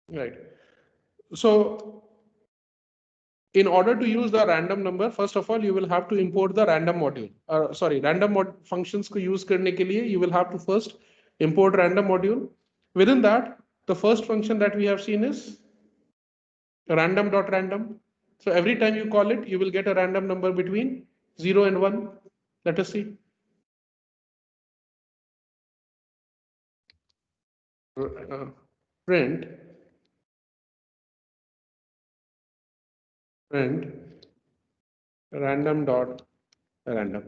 right? So in order to use the random number, first of all, you will have to import the random module. Sorry, random functions को use करने के लिए you will have to first import random module. Within that, the first function that we have seen is random.random. So every time you call it, you will get a random number between 0 and 1. Let us see. Print random.random.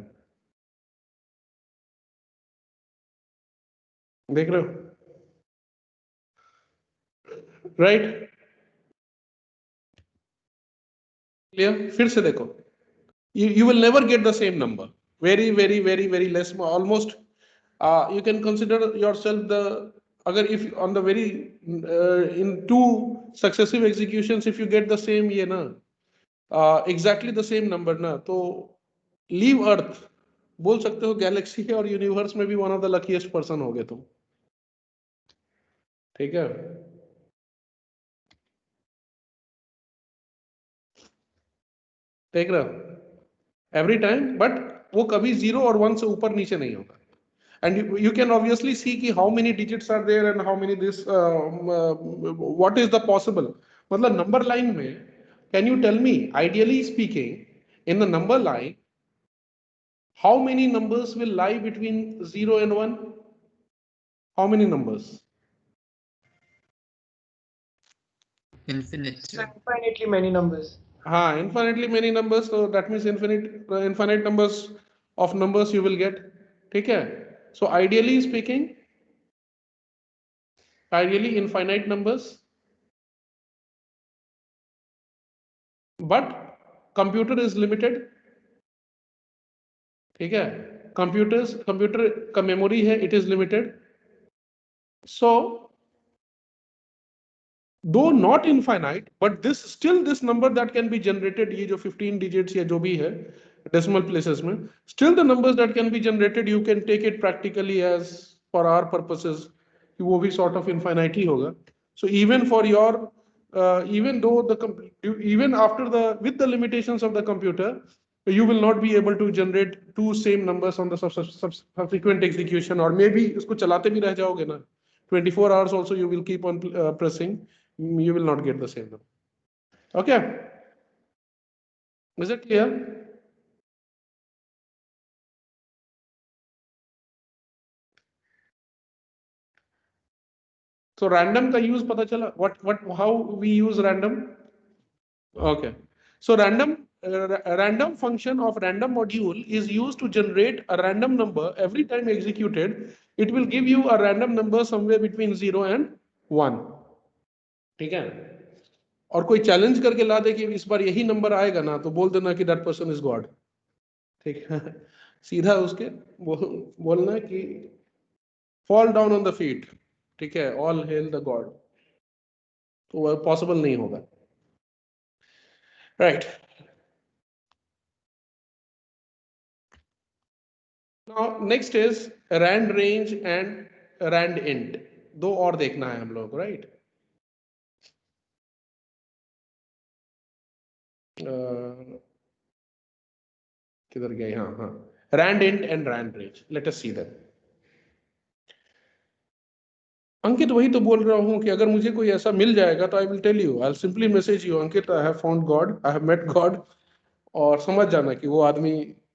देख रहे हो? Right? Clear? फिर से देखो. You will never get the same number. Very less. Almost you can consider yourself the agar if on the very in two successive executions if you get the same ये ना exactly the same number ना तो leave earth बोल सकते हो Galaxy है और universe में भी one of the luckiest person हो गए तुम. ठीक है? देख रहे हो? एवरी टाइम, बट वो कभी 0 और 1 से ऊपर नीचे नहीं होगा. And you can obviously see ki how many digits are there and how many this what is the possible. मतलब number line में can you tell me ideally speaking in the number line how many numbers will lie between 0 and 1? How many numbers? Infinite. Infinitely many numbers. Infinitely many numbers. So that means infinite numbers of numbers you will get. ठीक है? So ideally speaking, ideally infinite numbers, but computer is limited. ठीक है? Computer का memory है, it is limited. So though not infinite, but this number that can be generated, ये जो 15 digits या जो भी है decimal places में, still the numbers that can be generated, you can take it practically as for our purposes, वो भी sort of infinite ही होगा. So even for your, even though even after with the limitations of the computer, you will not be able to generate two same numbers on the subsequent execution, or maybe इसको चलाते भी रह जाओगे ना, 24 hours also you will keep on pressing, you will not get the same number. Okay, is it clear? So random का use पता चला, how we use random? Okay, so random function of random module is used to generate a random number. Every time executed, it will give you a random number somewhere between 0 and 1. ठीक है? और कोई challenge करके ला दे कि इस बार यही number आएगा ना, तो बोल देना कि दैट पर्सन इज गॉड. ठीक है? सीधा उसके बोलना कि fall down on the feet. ठीक है? All hello the God. तो वह पॉसिबल नहीं होगा. Right. Now next is rand range and rand int. दो और देखना है हम लोग, राइट? किधर गए? हाँ, rand int and rand range. Let us see them. अंकित वही तो बोल रहा हूँ कि अगर मुझे कोई ऐसा मिल जाएगा तो I will tell you, I will simply message you, Ankit I have found God, I have met God, और समझ जाना कि वो आदमी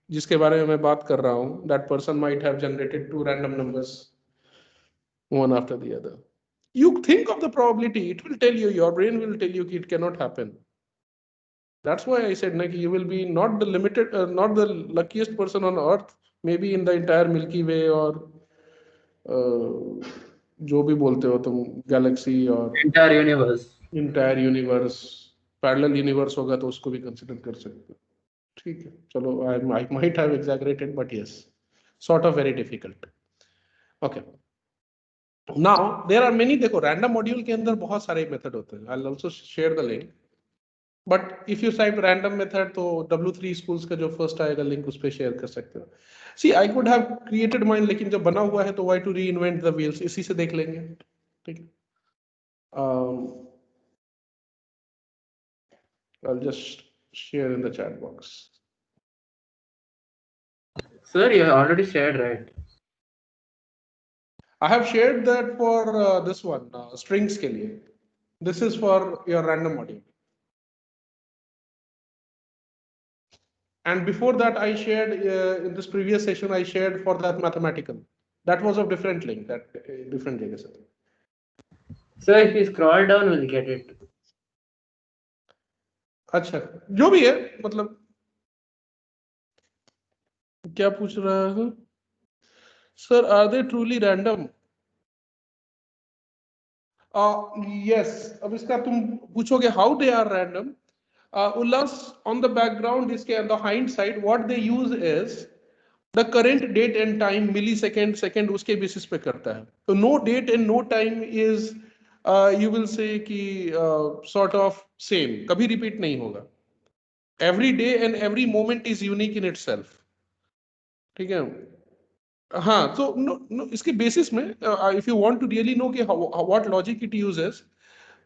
जिसके बारे में मैं बात कर रहा हूँ, that person might have generated two random numbers one after the other. You think of the probability, it will tell you, your brain will tell you that it cannot happen. That's why I said that you will be not the not the luckiest person on earth, maybe in the entire Milky Way or जो भी बोलते हो तुम, Galaxy और entire universe, parallel universe होगा तो उसको भी कंसिडर कर सकते हो. ठीक है, चलो, I might have exaggerated, but yes, sort of very difficult. Okay, now there are many. देखो, रैंडम मॉड्यूल के अंदर बहुत सारे मेथड होते हैं. I will also share the link, but if you type random method तो W3 स्कूल्स का जो फर्स्ट आएगा लिंक, उस पर शेयर कर सकते हो. See, I could have created mine, लेकिन जब बना हुआ है तो why to reinvent the wheels, इसी से देख लेंगे. ठीक है. I'll just share in the chat box. Sir, you already shared, right? I have shared that for this one, strings ke liye. This is for your random module. And before that, I shared in this previous session, I shared for that mathematical. That was of different link, that different jagah se. Sir, if you scroll down, we'll get it. अच्छा, जो भी है, मतलब क्या पूछ रहा है? Sir, are they truly random? Yes. अब इसका तुम पूछोगे how they are random. Ullas, on the background, इसके on the hind side, what they use is the current date and time, millisecond, second, उसके basis पे करता है. So no date and no time is you will say कि sort of same, कभी repeat नहीं होगा. Every day and every moment is unique in itself. ठीक है? हाँ, so no, इसके basis में if you want to really know कि what logic it uses,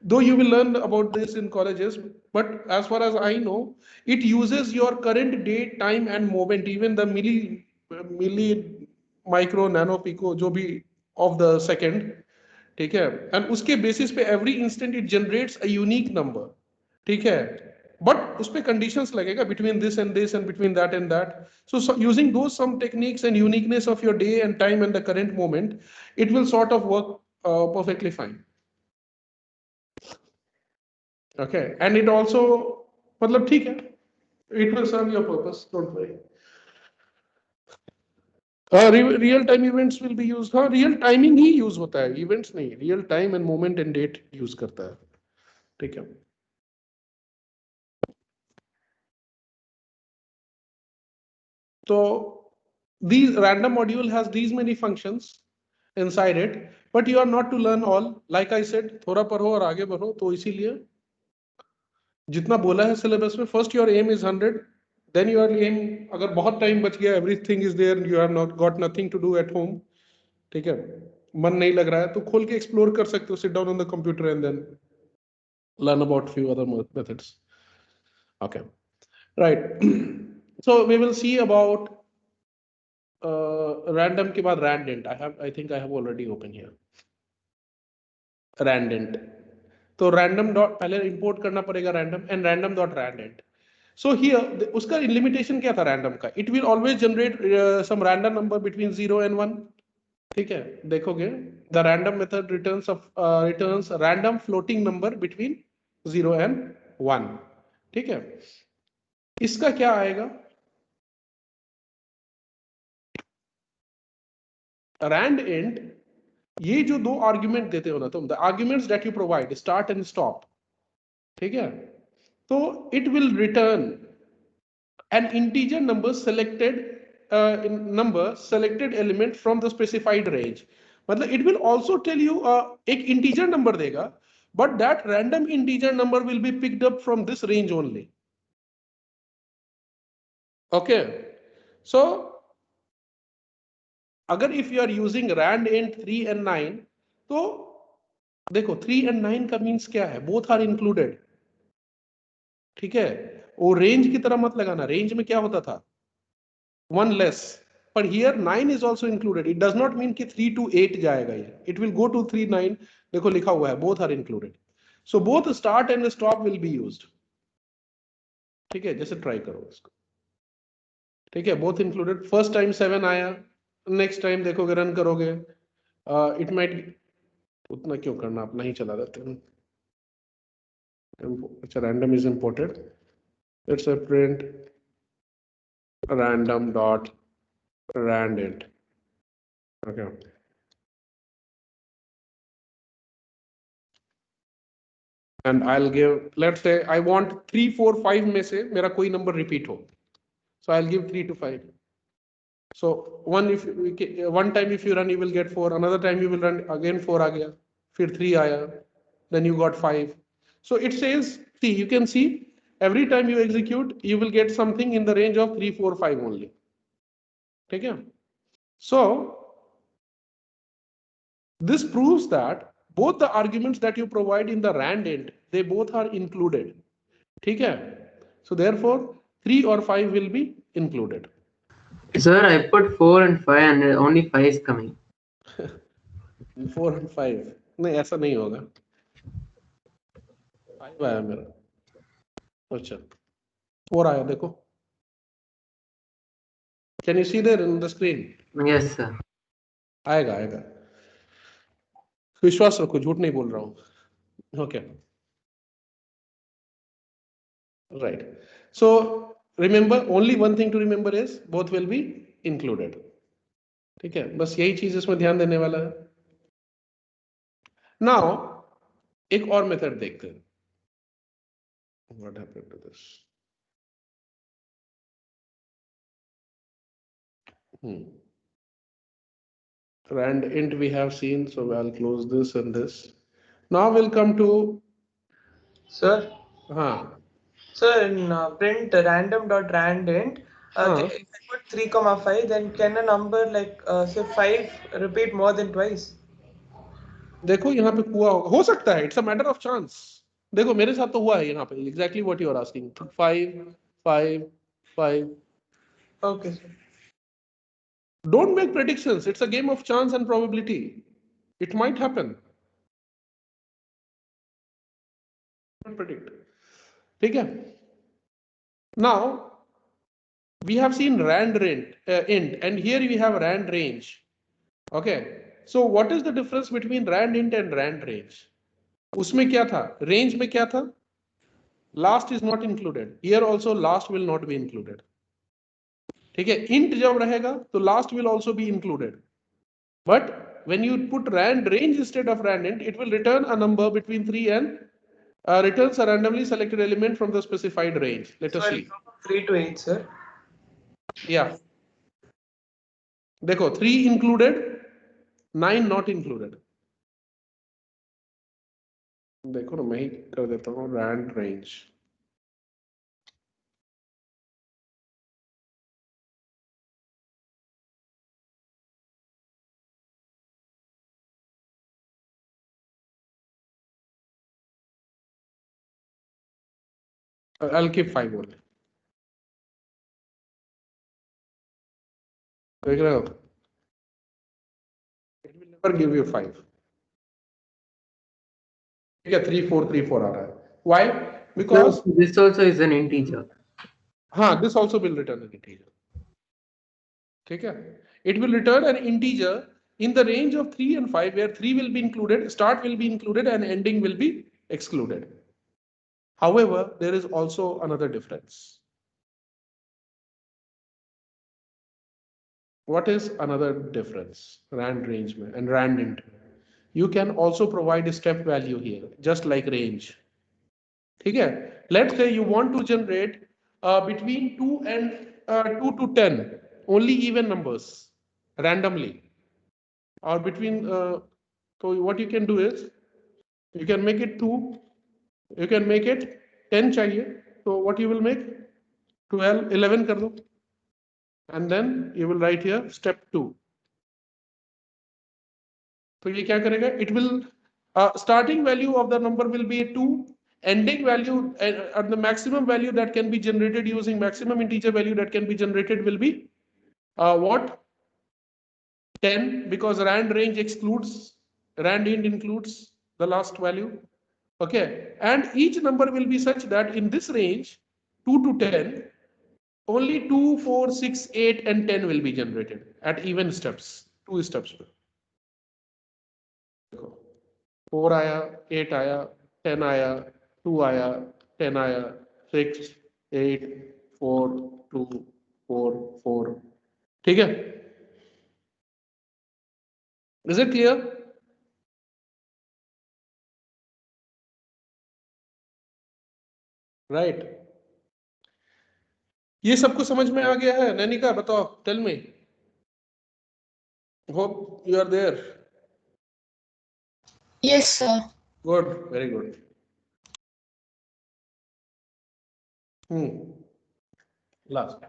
though you will learn about this in colleges, but as far as I know, it uses your current date, time, and moment, even the milli, micro, nano, pico, जो भी of the second, ठीक है? And उसके basis पे every instant it generates a unique number, ठीक है? But उस पे conditions लगेगा between this and between that and that. So using those some techniques and uniqueness of your day and time and the current moment, it will sort of work perfectly fine. Okay, and it also, मतलब ठीक है, it will serve your purpose, don't worry. Real time events will be used. हाँ, real timing ही use होता है, events नहीं, real time and moment and date use करता है, ठीक है. So these random module has these many functions inside it, but you are not to learn all. Like I said, थोड़ा पढ़ो और आगे बढ़ो, तो इसीलिए जितना बोला है सिलेबस में, first your aim is 100, then your aim, अगर बहुत टाइम बच गया, everything is there, you have not got nothing to do at home, ठीक है, मन नहीं लग रहा है, तो खोल के एक्सप्लोर कर सकते हो, sit down on the computer and then learn about few other methods. Okay, right. So we will see about random के बाद randint. I think I have already opened here. Randint. तो random dot पहले import करना पड़ेगा random and random dot randint. So here उसका limitation क्या था random का? It will always generate some random number between 0 and 1. ठीक है, देखोगे the random method returns random floating number between 0 and 1. ठीक है, इसका क्या आएगा? randint, ये जो दो आर्ग्यूमेंट देते हो ना तुम, the arguments that you provide, start and stop, ठीक है, तो it will return an integer number selected element from the specified range. मतलब it will also tell you एक इंटीजर नंबर देगा, but that random integer number will be picked up from this range only. Okay, so अगर if you are using randint 3 and 9, तो देखो 3 and 9 का means क्या है? Both are included, ठीक है. वो रेंज की तरह मत लगाना, रेंज में क्या होता था? 1 लेस, पर here 9 is also included. It does not mean कि 3 to 8 जाएगा ये, इट विल गो टू 3 9. देखो लिखा हुआ है both are included, so both start and stop will be used, ठीक है. जैसे ट्राई करो इसको, ठीक है, बोथ इंक्लूडेड. फर्स्ट टाइम 7 आया, नेक्स्ट टाइम देखोगे रन करोगे, इट माइट, उतना क्यों करना, अपना ही चला जाते हैं. अच्छा, random is imported. Let's say print random dot randint. Okay. And I'll give, let's say I want 3 4 5 में से मेरा कोई number repeat हो, so I'll give 3 to 5. So one time if you run, you will get 4. Another time you will run again, 4 आ गया, फिर 3 आया, then you got 5. So it says, see, you can see every time you execute, you will get something in the range of 3 4 5 only. ठीक है? So this proves that both the arguments that you provide in the randint, they both are included. ठीक है, so therefore 3 or 5 will be included. Sir, I put 4 and 5 and only 5 is coming. 4 and 5 नहीं, ऐसा नहीं होगा. 5 आया मेरा. अच्छा, 4 आया देखो. Can you see there in the screen? Yes, sir. आएगा आएगा, विश्वास रखो, झूठ नहीं बोल रहा हूँ. Okay, right. So remember, only one thing to remember is both will be included. ठीक है, बस यही चीज इसमें ध्यान देने वाला है. नाउ एक और मेथड देखते हैं. What happened to this? Rand int we have seen, so I'll close this and this. Now we'll come to Sir, हाँ sir, in print random.randint, if I put 3, 5, then can a number like say 5 repeat more than twice? देखो यहाँ पे हुआ हो सकता है, it's a matter of chance. देखो मेरे साथ तो हुआ है यहाँ पे, exactly what you are asking. 5 5 5. Okay, sir. Don't make predictions. It's a game of chance and probability. It might happen. Don't predict. ठीक है. Now we have seen rand int, and here we have rand range. Okay. So what is the difference between rand int and rand range? उसमें क्या था? Range में क्या था? Last is not included. Here also last will not be included. ठीक है. Int जब रहेगा तो last will also be included. But when you put rand range instead of rand int, it will return a number between 3 and returns a randomly selected element from the specified range. Let us So see. I'll go from 3 to 8, sir. Yeah. देखो 3 included, 9 not included. देखो ना, मैं ही कर देता हूँ rand range. I'll keep 5 only. देख रहे हो? It will never give you 5. ठीक है, 3 4 3 4 आ रहा है. Why? Because Sir, this also is an integer. हाँ, this also will return an integer. ठीक है, it will return an integer in the range of 3 and 5, where 3 will be included, start will be included, and ending will be excluded. However, there is also another difference. What is another difference? Rand range में and rand int. You can also provide a step value here, just like range. ठीक है, let's say you want to generate between 2 and 2 to 10 only even numbers randomly, or between so what you can do is you can make it 2, you can make it 10 चाहिए, so what you will make 12 11 कर दो, and then you will write here step 2. तो ये क्या करेगा? It will starting value of the number will be 2, ending value and the maximum value that can be generated using maximum integer value that can be generated will be what? 10, because rand range excludes, rand int includes the last value. Okay, and each number will be such that in this range 2 to 10 only 2 4 6 8 and 10 will be generated at even steps, 2 steps. 4 आया, 8 आया, 10 आया, 2 आया, 10 आया, 6 8 4 2 4 4. ठीक है? Is it clear? Right. ये सबको समझ में आ गया है? नैनिका बताओ, tell me. Hope you are there. Yes, sir. Good, very good. Last.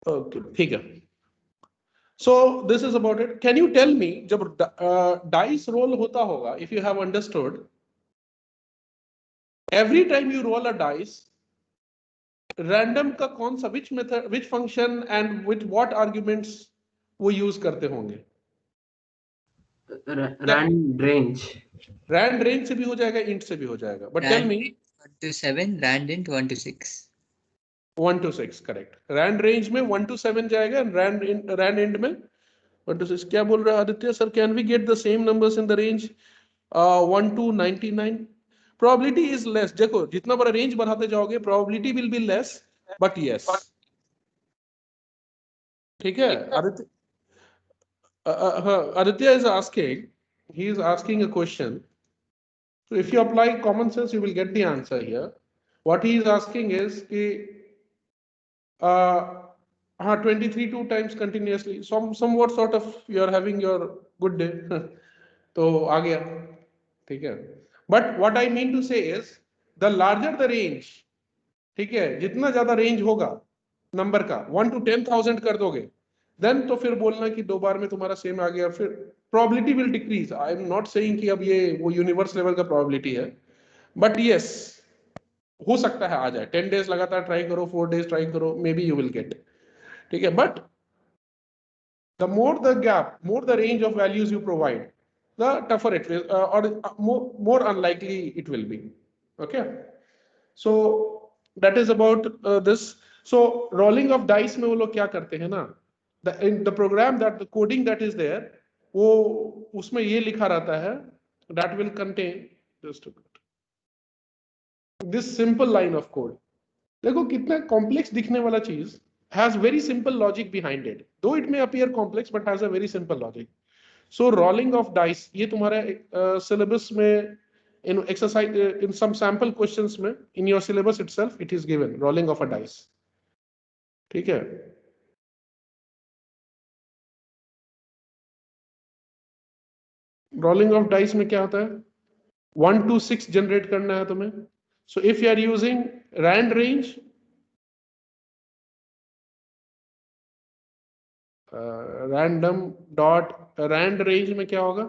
Okay, ठीक है. So this is about it. Can you tell me जब dice roll होता होगा, if you have understood, every time you roll a dice, random का कौन सा which method, which function and with what arguments वो use करते होंगे? Rand range. Rand range से भी हो जाएगा, int से भी हो जाएगा. But tell me. 1 to 7, rand int 1 to 6. 1 to 6 correct. Rand range में 1 to 7 जाएगा and rand int में 1 to 6. क्या बोल रहा है Aditya sir? Can we get the same numbers in the range 1 to 99? Probability is less. देखो जितना बड़ा range बढ़ाते जाओगे probability will be less, but yes. ठीक है Aditya. Aditya is asking, he is asking a question. So if you apply common sense, you will get the answer here. What he is asking is, 23 two times continuously. Somewhat sort of you are having your good day. तो आ गया, ठीक है. But what I mean to say is, the larger the range, ठीक है, जितना ज्यादा range होगा number का 1 to 10,000 कर दोगे, देन तो फिर बोलना कि 2 बार में तुम्हारा सेम आ गया, फिर probability will decrease. I am not saying कि अब ये वो यूनिवर्स लेवल का प्रोबेबिलिटी है, बट यस हो सकता है आ जाए. 10 days लगातार ट्राई करो, 4 days ट्राई करो, maybe you will get. ठीक है, but the more the gap, more the range of values you provide, the tougher it will और more unlikely it will be. Okay, so that is about this. So rolling of dice में वो लोग क्या करते हैं ना, in the program, that the coding that is there, वो उसमें ये लिखा रहता है, that will contain just this simple line of code. देखो कितना complex दिखने वाला चीज has very simple logic behind it, though it may appear complex but has a very simple logic. So rolling of dice, ये तुम्हारे syllabus में in exercise in some sample questions में in your syllabus itself it is given, rolling of a dice. ठीक है, rolling of dice में क्या होता है, 1 to 6 जनरेट करना है तुम्हें. So if you are using rand range, random dot rand range में क्या होगा,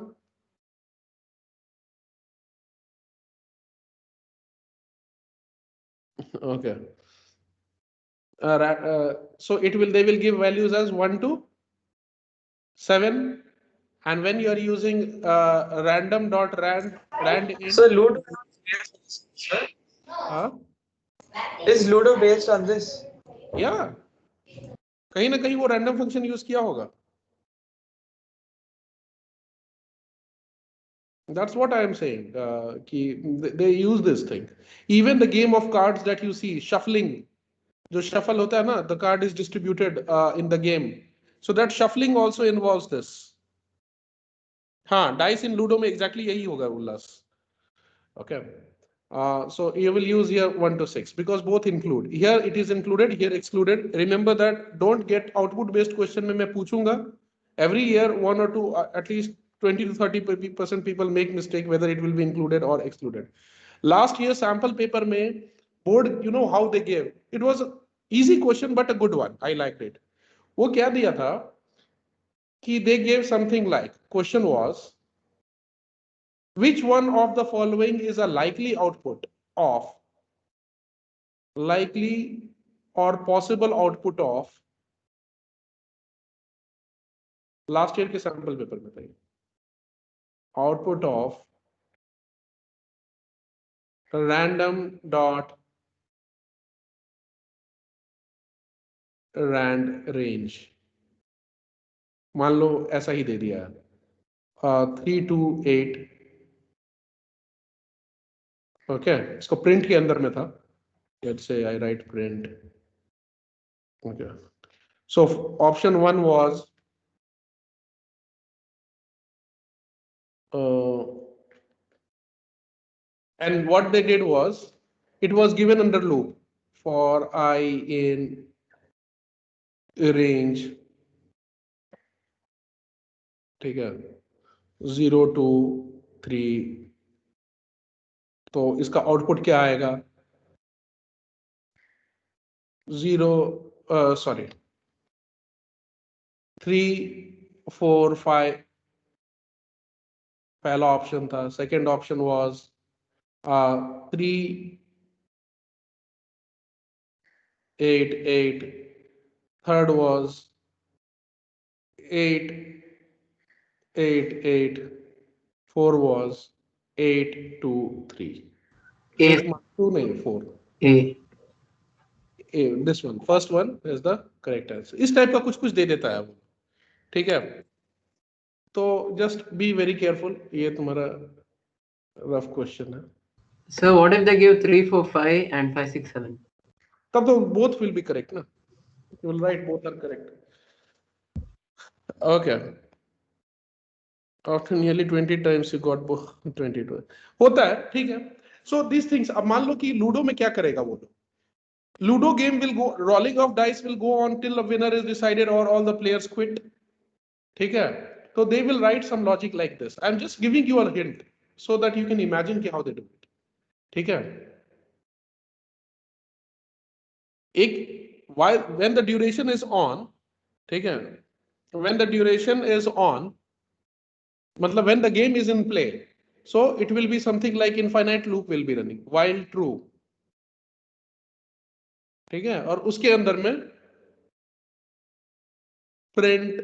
okay, so it will, they will give values as 1 to 7. And when you are using random dot rand int, So Ludo is Ludo based on this? yeah, कहीं ना कहीं वो random function use किया होगा. That's what I am saying. They use this thing. Even the game of cards that you see, shuffling, जो shuffle होता है ना, the card is distributed in the game. So that shuffling also involves this. हाँ, dice in Ludo में exactly यही होगा उल्लास. Okay. So you will use here 1 to 6 because both include. Here it is included, here excluded. Remember that don't get output based question में मैं पूछूंगा. Every year 1 or 2 at least 20 to 30% people make mistake whether it will be included or excluded. Last year sample paper में board, you know how they gave. It was an easy question but a good one. I liked it. वो क्या दिया था कि they gave something like, question was, which one of the following is a likely output of, likely or possible output of, last year के sample paper में था, output of random dot rand range. मान लो ऐसा ही दे दिया, 3 to 8. Okay, इसको print के अंदर में था. Let's say I write print. Okay. So option 1 was and what they did was, it was given under loop for I in range, ठीक है, 0 to 3. तो इसका आउटपुट क्या आएगा, 0 sorry, 3, 4, 5 पहला ऑप्शन था. Second option was 3, 8, 8. Third was 8, 8, 8. 4 was 8, 2, 3. 8 2 नहीं 4. A. This one, first one is the correct answer. इस टाइप का कुछ कुछ दे देता है वो. ठीक है, तो just be very careful. ये तुम्हारा rough question है. So what if they give 3, 4, 5 and 5, 6, 7? तब तो both will be correct ना. You will write both are correct. Okay. After nearly 20 times you got both 22. होता है, ठीक है. So these things, अब मान लो कि लूडो में क्या करेगा वो लोग. Ludo game will go, rolling of dice will go on till a winner is decided or all the players quit. ठीक है, so they will write some logic like this. I'm just giving you a hint so that you can imagine how they do it. ठीक है, एक while when the duration is on, ठीक है, when the duration is on, मतलब when the game is in play, so it will be something like infinite loop will be running while true. ठीक है, और उसके अंदर में प्रिंट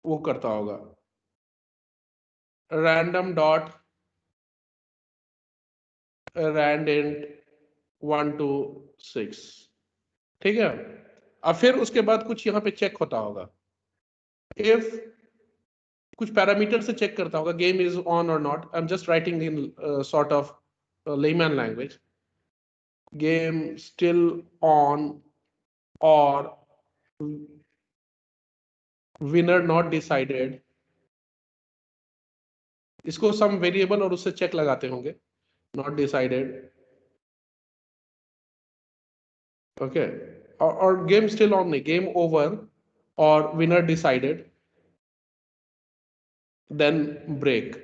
वो करता होगा random dot randint 1 to 6. ठीक है, अब फिर उसके बाद कुछ यहाँ पे चेक होता होगा. इफ कुछ पैरामीटर से चेक करता होगा गेम इज ऑन और not. I am just writing in sort of layman language. Game still on और विनर नॉट डिसाइडेड. इसको सम वेरिएबल और उससे चेक लगाते होंगे. नॉट डिसाइडेड, ओके, और गेम स्टिल ऑन नहीं, गेम ओवर और विनर डिसाइडेड, देन ब्रेक.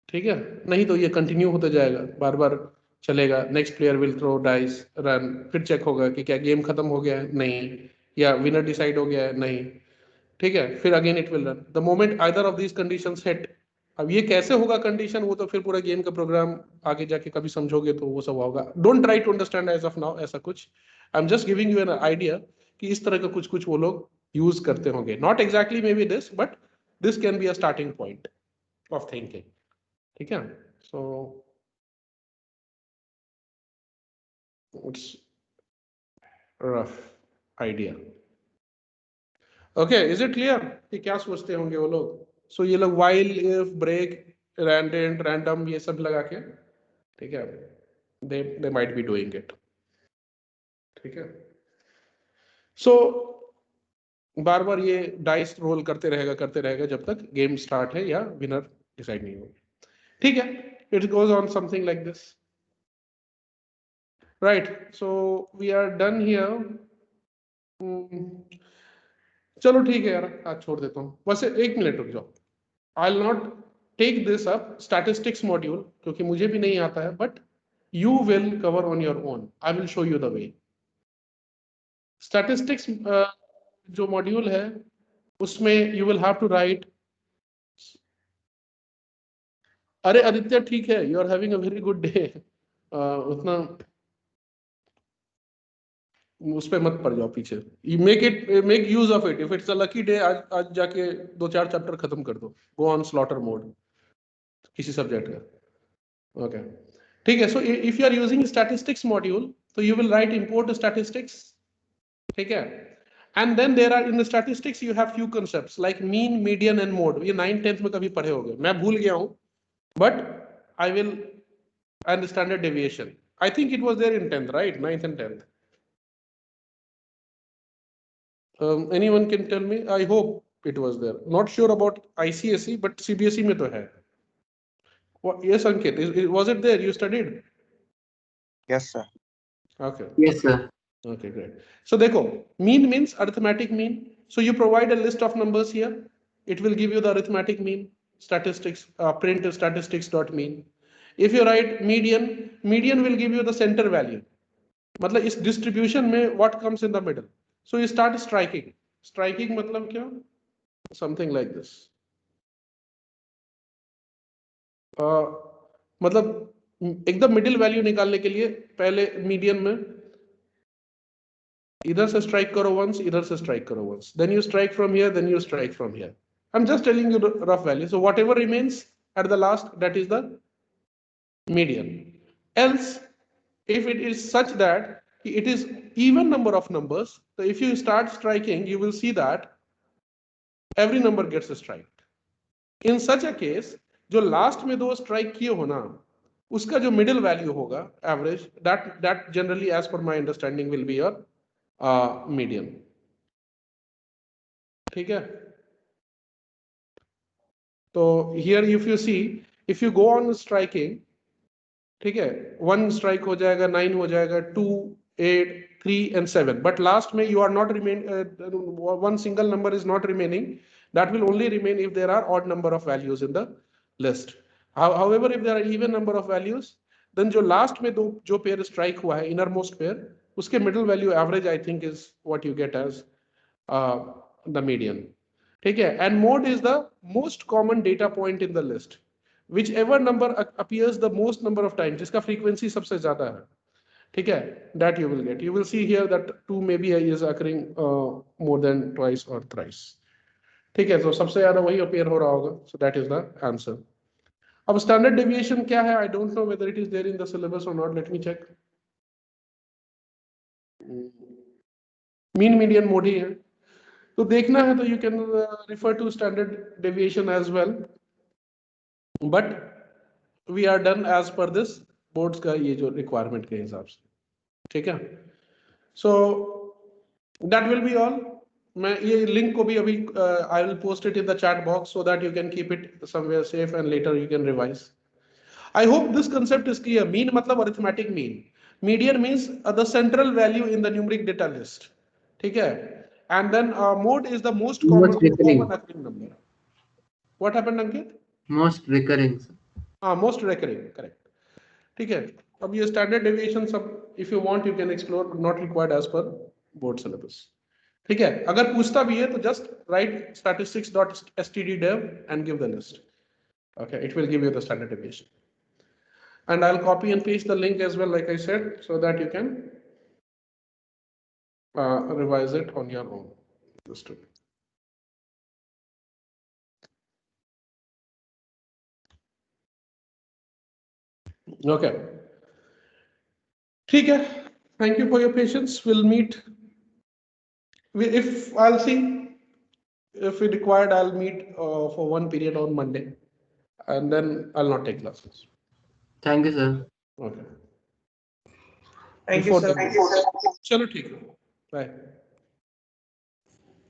ठीक है, नहीं तो ये कंटिन्यू होता जाएगा, बार बार चलेगा. Next player will throw dice, run, फिर चेक होगा कि क्या गेम खत्म हो गया है, नहीं, या विनर डिसाइड हो गया है, नहीं. ठीक है, फिर again it will run the moment either of these conditions hit. अब ये कैसे होगा कंडीशन, वो तो फिर पूरा गेम का प्रोग्राम आगे जाके कभी समझोगे तो वो सब होगा. Don't try to understand as of now ऐसा कुछ. I am just giving you an idea कि इस तरह का कुछ कुछ वो लोग यूज करते होंगे. Not exactly may be this, but this can be a starting point of thinking. ठीक है, so it's rough idea. Okay, is it clear कि क्या सोचते होंगे वो लोग. सो ये लोग while, if, break, random, random ये सब लगा के, ठीक है, they might be doing it. ठीक है, सो बार बार ये डाइस रोल करते रहेगा जब तक गेम स्टार्ट है या विनर डिसाइड नहीं हो. ठीक है, it goes on something like this. Right, so we are done here. चलो ठीक है यार, आज छोड़ देता हूँ. वैसे एक मिनट रुक जाओ. I will not take this up statistics module क्योंकि मुझे भी नहीं आता है, but you will cover on your own. I will show you the way. Statistics जो मॉड्यूल है उसमें you will have to write. अरे आदित्य ठीक है, you are having a very good day. उतना उस पे मत पड़ जाओ पीछे. You make use of it. If it's a lucky day, आज जाके 2-4 चैप्टर खत्म कर दो. गो ऑन स्लॉटर मोड किसी सब्जेक्ट का. ओके, ठीक है. So if you are using statistics module तो you will write import statistics. ठीक है, and then there are in statistics you have few concepts like mean, median and mode. ये 9th 10th में कभी पढ़े होंगे, मैं भूल गया हूं, but I will. And standard deviation, I think it was there in 10th, राइट? 9th and 10th. Anyone can tell me? I hope it was there. Not sure about ICSE, but CBSE में तो है. Yes, Ankit, was it there? You studied? Yes, sir. Okay. Yes, sir. Okay, great. So देखो, mean means arithmetic mean. So you provide a list of numbers here. It will give you the arithmetic mean. Statistics, print statistics dot mean. If you write median, median will give you the center value. मतलब इस distribution में what comes in the middle. So you start striking. Striking मतलब क्या? Something like this. मतलब एकदम middle value निकालने के लिए पहले मीडियन में इधर से स्ट्राइक करो वंस, इधर से स्ट्राइक करो once, then you strike from here, then you strike from here. I'm just telling you the rough value. So whatever remains at the last, that is the median. Else, if it is such that it is even number of numbers, so if you start striking, you will see that every number gets a strike. In such a case, जो last में दो strike किए हो ना, उसका जो middle value होगा average, that generally as per my understanding will be your median. ठीक है? तो here if you see, if you go on striking, ठीक है, 1 स्ट्राइक हो जाएगा, 9 हो जाएगा, 2, 8, 3 and 7, but last में you are not remain, one single number is not remaining. That will only remain if there are odd number of values in the list. However, if there are even number of values, then जो last में दो जो pair strike हुआ है, innermost pair, उसके middle value average I think is what you get as the median. ठीक है, and mode is the most common data point in the list. Whichever number appears the most number of times, जिसका frequency सबसे ज्यादा है, ठीक है, that you will get. You will see here that 2 maybe is occurring more than twice or thrice. ठीक है, तो सबसे ज्यादा वही appear हो रहा होगा. So that is the answer. अब standard deviation क्या है? I don't know whether it is there in the syllabus or not. Let me check. Mean, median, mode ही है. तो देखना है तो you can refer to standard deviation as well. But we are done as per this boards का ये जो requirement के हिसाब से, ठीक है? So that will be all. मैं ये link को भी अभी I will post it in the chat box so that you can keep it somewhere safe and later you can revise. I hope this concept is clear. Mean मतलब arithmetic mean. Median means the central value in the numeric data list. ठीक है? And then mode is the most common occurring number. What happened, Ankit? Most recurring. Most recurring, correct. ठीक है, अब ये standard deviation सब if you want you can explore, not required as per board syllabus. ठीक है, अगर पूछता भी है तो just write statistics.stddev and give the list. Okay, it will give you the standard deviation. And I'll copy and paste the link as well, like I said, so that you can revise it on your own. Understood. Okay. ठीक है. Thank you for your patience. We'll meet. If I'll see, if required, I'll meet for one period on Monday, and then I'll not take classes. Thank you, sir. Okay. Thank you, sir. चलो ठीक है. Bye.